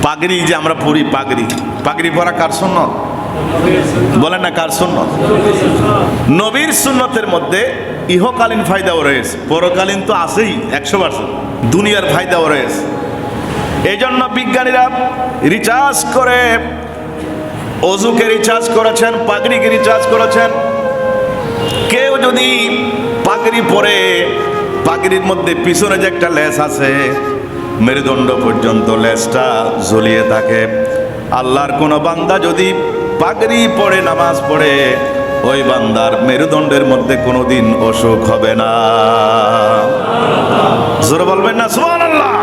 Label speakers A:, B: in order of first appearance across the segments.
A: পাগড়ি যে আমরা পরি, পাগড়ি পাগড়ি পরা কার সুন্নত বলেন না, কার সুন্নত? নবীর সুন্নতের মধ্যে ইহকালীন ফায়দাও রয়েছে, পরকালীন তো আছেই 100%, দুনিয়ার ফায়দাও রয়েছে। এই জন্য বিজ্ঞানীরা রিচার্জ করে, অজুকে রিচার্জ করেছেন, পাগড়িকে রিচার্জ করেছেন। কেউ যদি পাগড়ি পরে, পাগড়ির মধ্যে পিছনে যে একটা লেজ আছে, মেরুদণ্ড পর্যন্ত লেজটা ঝুলিয়ে থাকে, আল্লাহর কোনো বান্দা যদি পাগড়ি পরে নামাজ পড়ে, ওই বান্দার মেরুদণ্ডের মধ্যে কোনোদিন অসুখ হবে না। জোরে বলবেন না সুবহানাল্লাহ।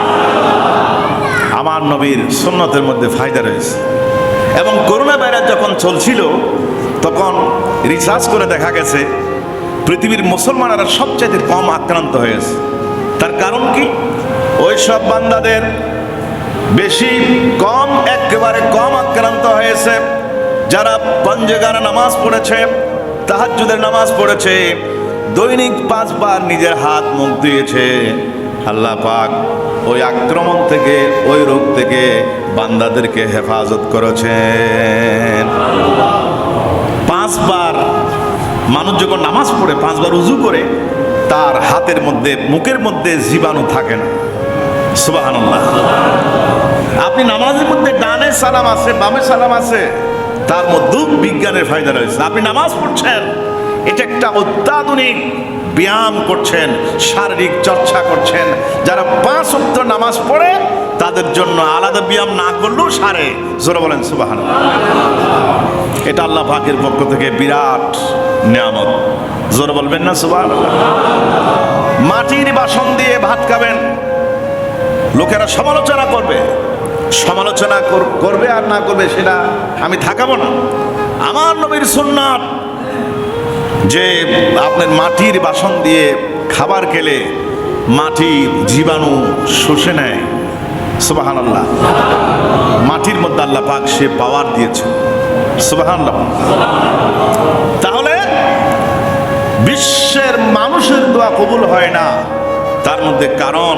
A: আমার নবীর সুন্নতের মধ্যে ফায়দা রয়েছে। এবং করোনা ভাইরাস যখন চলছিল, তখন রিসার্চ করে দেখা গেছে পৃথিবীর মুসলমানেরা সবচেয়ে কম আক্রান্ত হয়েছে। তার কারণ কি? ওই সব বান্দাদের বেশি কম, একেবারে কম আক্রান্ত হয়েছে যারা পাঞ্জেগানা নামাজ পড়েছে, তাহাজ্জুদের নামাজ পড়েছে, দৈনিক 5 বার নিজের হাত মুখ ধুয়েছে। আল্লাহ পাক ওই আক্রমণ থেকে, ওই রোগ থেকে বান্দাদেরকে হেফাজত করেছেন। 5 বার মানুষ যখন নামাজ পড়ে, 5 বার উজু করে, তার হাতের মধ্যে, মুখের মধ্যে জীবাণু থাকে না। সুবহানাল্লাহ। আপনি নামাজের মধ্যে ডানে সালাম আছে, বামে সালাম আছে, তার মধ্যেও বিজ্ঞানের ফায়দা রয়েছে। আপনি নামাজ পড়ছেন, এটা একটা অত্যাধুনিক ব্যায়াম করছেন, শারীরিক চর্চা করছেন। যারা 5 ওয়াক্ত নামাজ পড়ে, তাদের জন্য আলাদা ব্যায়াম না করলেও সারে। জোরে বলেন সুবহানাল্লাহ। এটা আল্লাহ পাকের পক্ষ থেকে বিরাট নিয়ামত। জোরে বলবেন না সুবহানাল্লাহ। মাটির বাসন দিয়ে ভাত খাবেন, লোকেরা সমালোচনা করবে, সমালোচনা করবে আর না করবে সেটা আমি থাকাবো না। আমার নবীর সুন্নাত যে আপনার মাটির বাসন দিয়ে খাবার খেলে মাটির জীবাণু শুষে নেয়। সুবহানাল্লাহ। মাটির মধ্যে আল্লাহ পাক সে পাওয়ার দিয়েছে। সুবহানাল্লাহ। তাহলে বিশ্বের মানুষের দোয়া কবুল হয় না, তার মধ্যে কারণ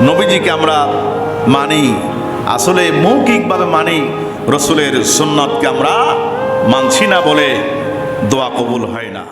A: নবীজিকে আমরা মানি, আসলে মৌখিকভাবে মানি, রসুলের সুন্নাতকে আমরা মানছি না বলে দোয়া কবুল হয় না।